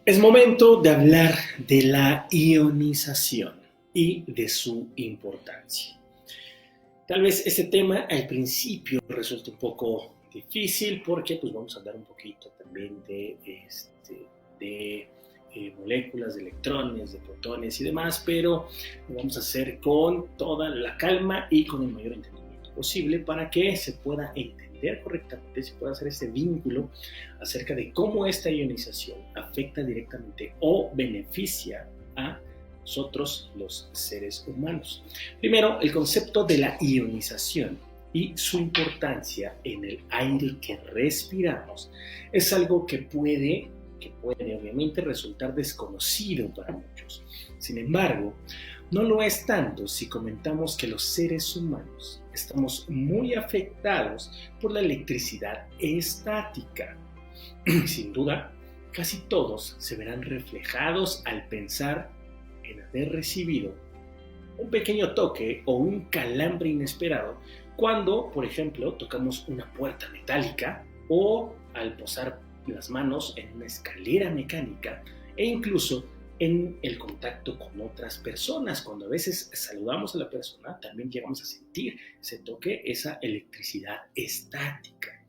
Es momento de hablar de la ionización y de su importancia. Tal vez este tema al principio resulte un poco difícil porque pues vamos a hablar un poquito también de moléculas, de electrones, de protones y demás, pero lo vamos a hacer con toda la calma y con el mayor entendimiento posible para que se pueda entender correctamente, se pueda hacer ese vínculo acerca de cómo esta ionización afecta directamente o beneficia a nosotros los seres humanos. Primero, el concepto de la ionización y su importancia en el aire que respiramos es algo que puede obviamente resultar desconocido para muchos. Sin embargo, no lo es tanto si comentamos que los seres humanos estamos muy afectados por la electricidad estática. Sin duda, casi todos se verán reflejados al pensar en haber recibido un pequeño toque o un calambre inesperado cuando, por ejemplo, tocamos una puerta metálica o al posar las manos en una escalera mecánica e incluso en el contacto con otras personas. Cuando a veces saludamos a la persona, también llegamos a sentir ese toque, esa electricidad estática.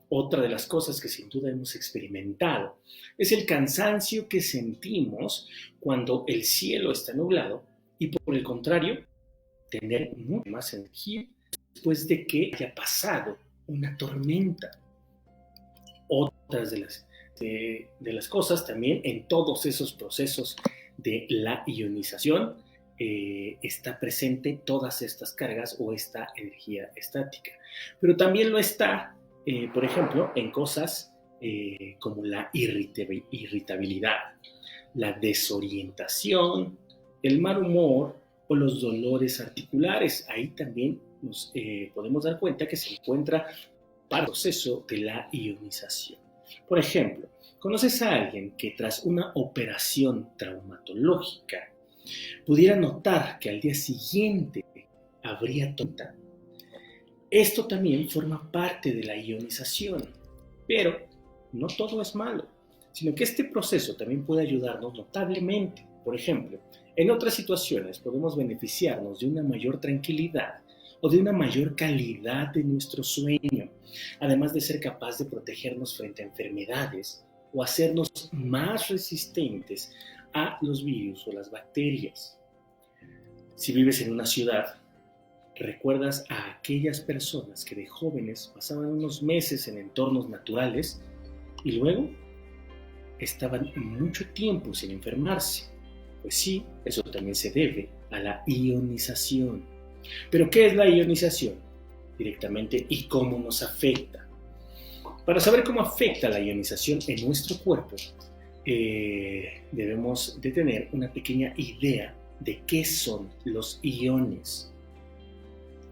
Otra de las cosas que sin duda hemos experimentado es el cansancio que sentimos cuando el cielo está nublado y por el contrario, tener mucha más energía después de que haya pasado una tormenta. Otras de las cosas también en todos esos procesos de la ionización está presente todas estas cargas o esta energía estática. Pero también lo está, por ejemplo, en cosas como la irritabilidad, la desorientación, el mal humor o los dolores articulares. Ahí también nos podemos dar cuenta que se encuentra para el proceso de la ionización. Por ejemplo, ¿conoces a alguien que tras una operación traumatológica pudiera notar que al día siguiente habría tonta? Esto también forma parte de la ionización, pero no todo es malo, sino que este proceso también puede ayudarnos notablemente. Por ejemplo, en otras situaciones podemos beneficiarnos de una mayor tranquilidad o de una mayor calidad de nuestro sueño, además de ser capaz de protegernos frente a enfermedades o hacernos más resistentes a los virus o las bacterias. Si vives en una ciudad, ¿recuerdas a aquellas personas que de jóvenes pasaban unos meses en entornos naturales y luego estaban mucho tiempo sin enfermarse? Pues sí, eso también se debe a la ionización. ¿Pero qué es la ionización directamente y cómo nos afecta? Para saber cómo afecta la ionización en nuestro cuerpo, debemos de tener una pequeña idea de qué son los iones.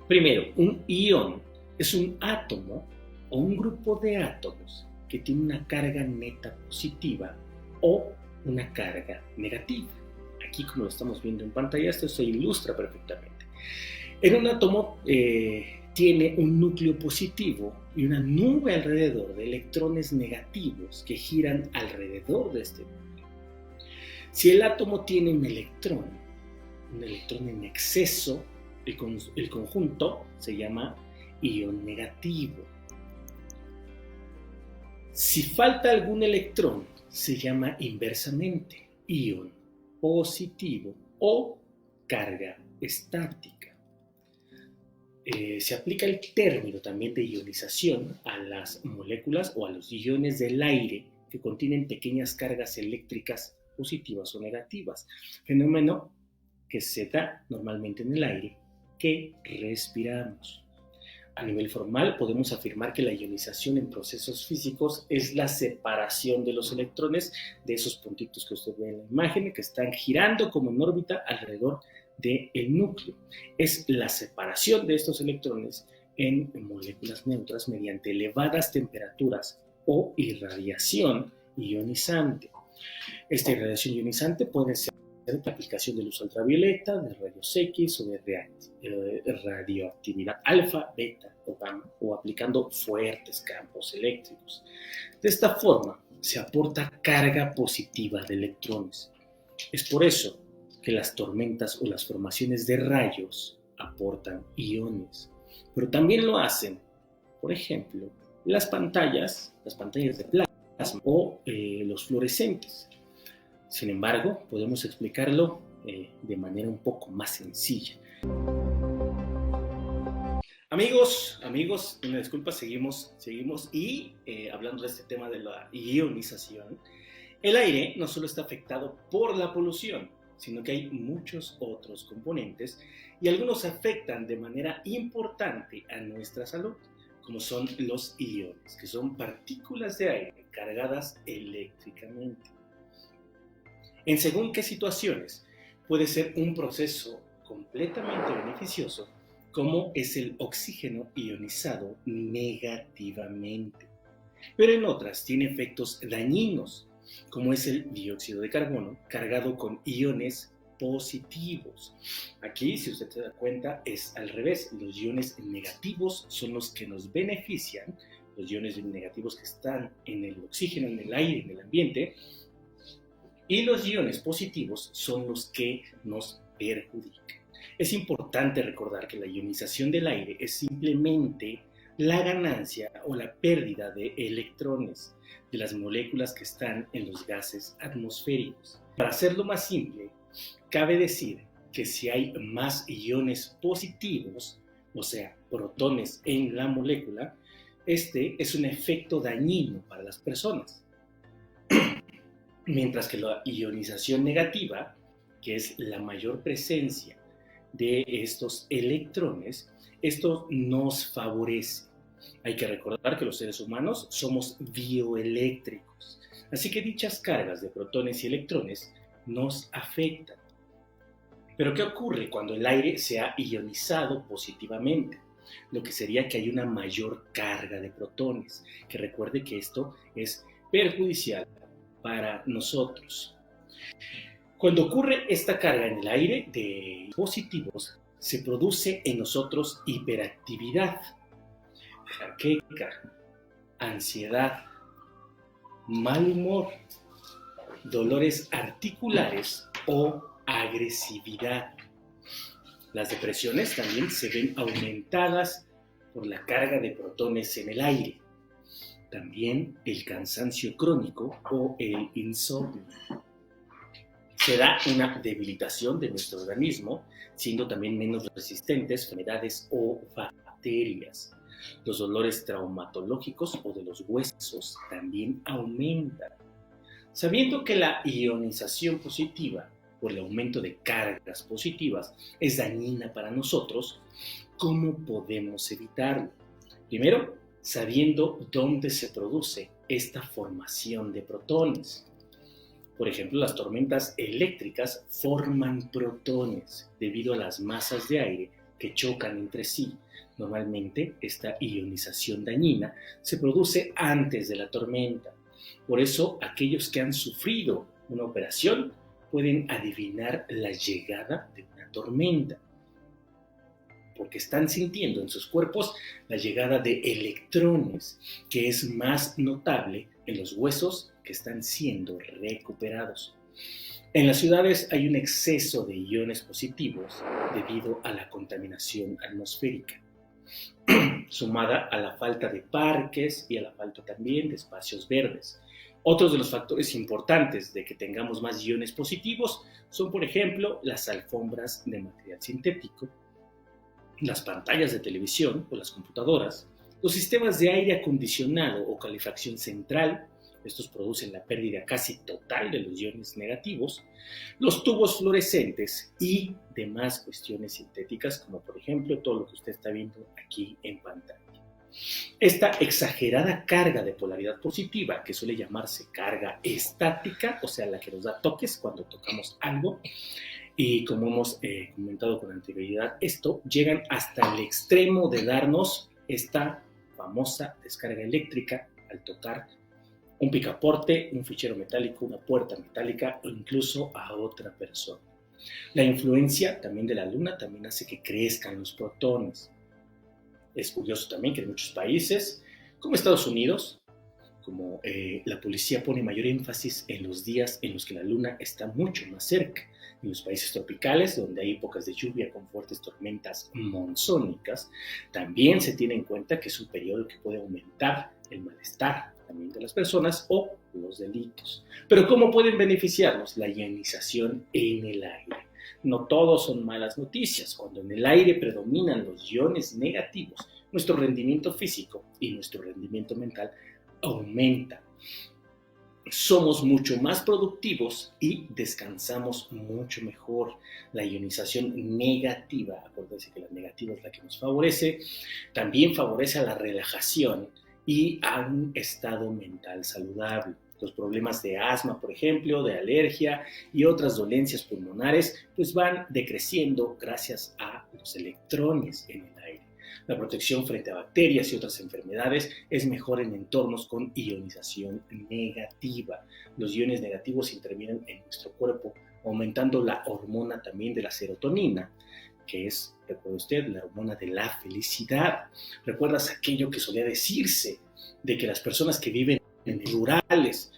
Primero, un ion es un átomo o un grupo de átomos que tiene una carga neta positiva o una carga negativa. Aquí, como lo estamos viendo en pantalla, esto se ilustra perfectamente. En un átomo tiene un núcleo positivo y una nube alrededor de electrones negativos que giran alrededor de este núcleo. Si el átomo tiene un electrón en exceso, el conjunto se llama ion negativo. Si falta algún electrón, se llama inversamente ion positivo o carga estática. Se aplica el término también de ionización a las moléculas o a los iones del aire que contienen pequeñas cargas eléctricas positivas o negativas, fenómeno que se da normalmente en el aire que respiramos. A nivel formal, podemos afirmar que la ionización en procesos físicos es la separación de los electrones de esos puntitos que usted ve en la imagen, que están girando como en órbita alrededor del núcleo. Es la separación de estos electrones en moléculas neutras mediante elevadas temperaturas o irradiación ionizante. Esta irradiación ionizante puede ser la aplicación de luz ultravioleta, de rayos X o de radioactividad alfa, beta o gamma, o aplicando fuertes campos eléctricos. De esta forma, se aporta carga positiva de electrones. Es por eso que las tormentas o las formaciones de rayos aportan iones, pero también lo hacen, por ejemplo, las pantallas de plasma o los fluorescentes. Sin embargo, podemos explicarlo de manera un poco más sencilla. Amigos, una disculpa, seguimos y hablando de este tema de la ionización, el aire no solo está afectado por la polución, sino que hay muchos otros componentes y algunos afectan de manera importante a nuestra salud, como son los iones, que son partículas de aire cargadas eléctricamente. En según qué situaciones puede ser un proceso completamente beneficioso, como es el oxígeno ionizado negativamente. Pero en otras tiene efectos dañinos, como es el dióxido de carbono cargado con iones positivos. Aquí, si usted se da cuenta, es al revés. Los iones negativos son los que nos benefician, los iones negativos que están en el oxígeno, en el aire, en el ambiente, y los iones positivos son los que nos perjudican. Es importante recordar que la ionización del aire es simplemente la ganancia o la pérdida de electrones de las moléculas que están en los gases atmosféricos. Para hacerlo más simple, cabe decir que si hay más iones positivos, o sea, protones en la molécula, este es un efecto dañino para las personas. Mientras que la ionización negativa, que es la mayor presencia de estos electrones, esto nos favorece. Hay que recordar que los seres humanos somos bioeléctricos, así que dichas cargas de protones y electrones nos afectan. Pero ¿qué ocurre cuando el aire se ha ionizado positivamente? Lo que sería que hay una mayor carga de protones, que recuerde que esto es perjudicial para nosotros. Cuando ocurre esta carga en el aire de positivos, se produce en nosotros hiperactividad, jaqueca, ansiedad, mal humor, dolores articulares o agresividad. Las depresiones también se ven aumentadas por la carga de protones en el aire. También el cansancio crónico o el insomnio. Se da una debilitación de nuestro organismo, siendo también menos resistentes a enfermedades o bacterias. Los dolores traumatológicos o de los huesos también aumentan. Sabiendo que la ionización positiva, por el aumento de cargas positivas, es dañina para nosotros, ¿cómo podemos evitarlo? Primero, sabiendo dónde se produce esta formación de protones. Por ejemplo, las tormentas eléctricas forman protones debido a las masas de aire que chocan entre sí. Normalmente, esta ionización dañina se produce antes de la tormenta. Por eso, aquellos que han sufrido una operación pueden adivinar la llegada de una tormenta, porque están sintiendo en sus cuerpos la llegada de electrones, que es más notable en los huesos que están siendo recuperados. En las ciudades hay un exceso de iones positivos debido a la contaminación atmosférica, sumada a la falta de parques y a la falta también de espacios verdes. Otros de los factores importantes de que tengamos más iones positivos son, por ejemplo, las alfombras de material sintético, las pantallas de televisión o las computadoras, los sistemas de aire acondicionado o calefacción central, estos producen la pérdida casi total de los iones negativos, los tubos fluorescentes y demás cuestiones sintéticas, como por ejemplo todo lo que usted está viendo aquí en pantalla. Esta exagerada carga de polaridad positiva, que suele llamarse carga estática, o sea, la que nos da toques cuando tocamos algo, y como hemos comentado con anterioridad, esto llegan hasta el extremo de darnos esta famosa descarga eléctrica al tocar un picaporte, un fichero metálico, una puerta metálica o incluso a otra persona. La influencia también de la luna también hace que crezcan los protones. Es curioso también que en muchos países, como Estados Unidos, como la policía pone mayor énfasis en los días en los que la luna está mucho más cerca. En los países tropicales, donde hay épocas de lluvia con fuertes tormentas monzónicas, también se tiene en cuenta que es un periodo que puede aumentar el malestar también de las personas o los delitos. Pero ¿cómo pueden beneficiarnos? La ionización en el aire. No todos son malas noticias. Cuando en el aire predominan los iones negativos, nuestro rendimiento físico y nuestro rendimiento mental aumenta. Somos mucho más productivos y descansamos mucho mejor. La ionización negativa, acuérdense que la negativa es la que nos favorece, también favorece a la relajación y a un estado mental saludable. Los problemas de asma, por ejemplo, de alergia y otras dolencias pulmonares, pues van decreciendo gracias a los electrones en el aire. La protección frente a bacterias y otras enfermedades es mejor en entornos con ionización negativa. Los iones negativos intervienen en nuestro cuerpo, aumentando la hormona también de la serotonina, que es, recuerda usted, la hormona de la felicidad. ¿Recuerdas aquello que solía decirse de que las personas que viven en rurales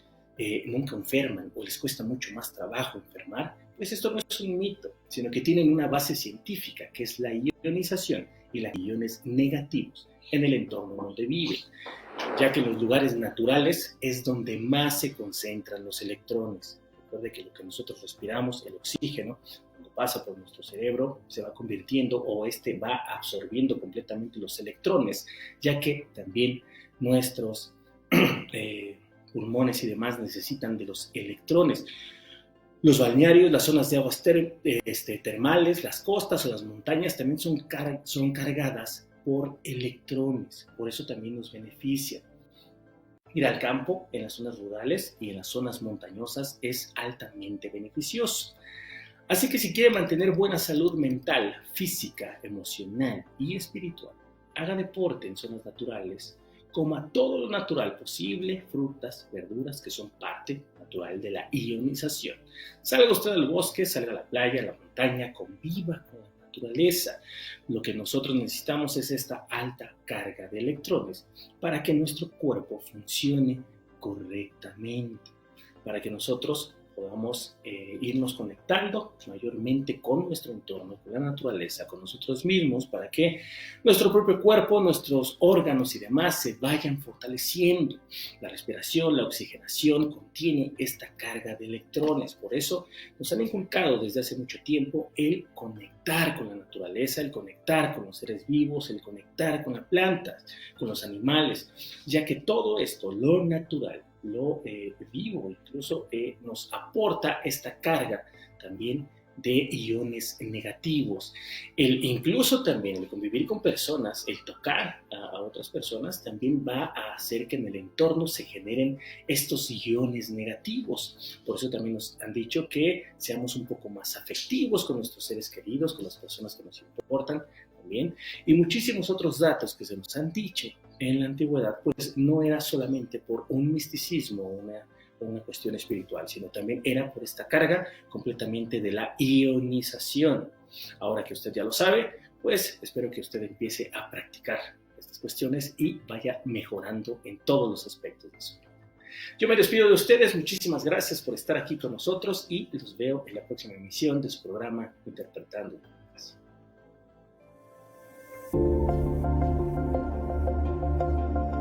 nunca enferman o les cuesta mucho más trabajo enfermar? Pues esto no es un mito, sino que tienen una base científica, que es la ionización y los iones negativos en el entorno donde viven, ya que en los lugares naturales es donde más se concentran los electrones. Recuerde que lo que nosotros respiramos, el oxígeno, cuando pasa por nuestro cerebro, se va convirtiendo o va absorbiendo completamente los electrones, ya que también nuestros pulmones y demás necesitan de los electrones. Los balnearios, las zonas de aguas termales, las costas o las montañas también son cargadas por electrones, por eso también nos beneficia. Ir al campo en las zonas rurales y en las zonas montañosas es altamente beneficioso. Así que si quiere mantener buena salud mental, física, emocional y espiritual, haga deporte en zonas naturales, coma todo lo natural posible, frutas, verduras, que son parte natural de la ionización. Salga usted al bosque, salga a la playa, a la montaña, conviva con la naturaleza. Lo que nosotros necesitamos es esta alta carga de electrones para que nuestro cuerpo funcione correctamente, para que nosotros podamos irnos conectando mayormente con nuestro entorno, con la naturaleza, con nosotros mismos, para que nuestro propio cuerpo, nuestros órganos y demás se vayan fortaleciendo. La respiración, la oxigenación contiene esta carga de electrones. Por eso nos han inculcado desde hace mucho tiempo el conectar con la naturaleza, el conectar con los seres vivos, el conectar con las plantas, con los animales, ya que todo esto, lo natural, lo vivo, incluso nos aporta esta carga también de iones negativos. Incluso también el convivir con personas, el tocar a otras personas, también va a hacer que en el entorno se generen estos iones negativos. Por eso también nos han dicho que seamos un poco más afectivos con nuestros seres queridos, con las personas que nos importan también, y muchísimos otros datos que se nos han dicho en la antigüedad, pues no era solamente por un misticismo, una cuestión espiritual, sino también era por esta carga completamente de la ionización. Ahora que usted ya lo sabe, pues espero que usted empiece a practicar estas cuestiones y vaya mejorando en todos los aspectos de su vida. Yo me despido de ustedes, muchísimas gracias por estar aquí con nosotros y los veo en la próxima emisión de su programa Interpretando.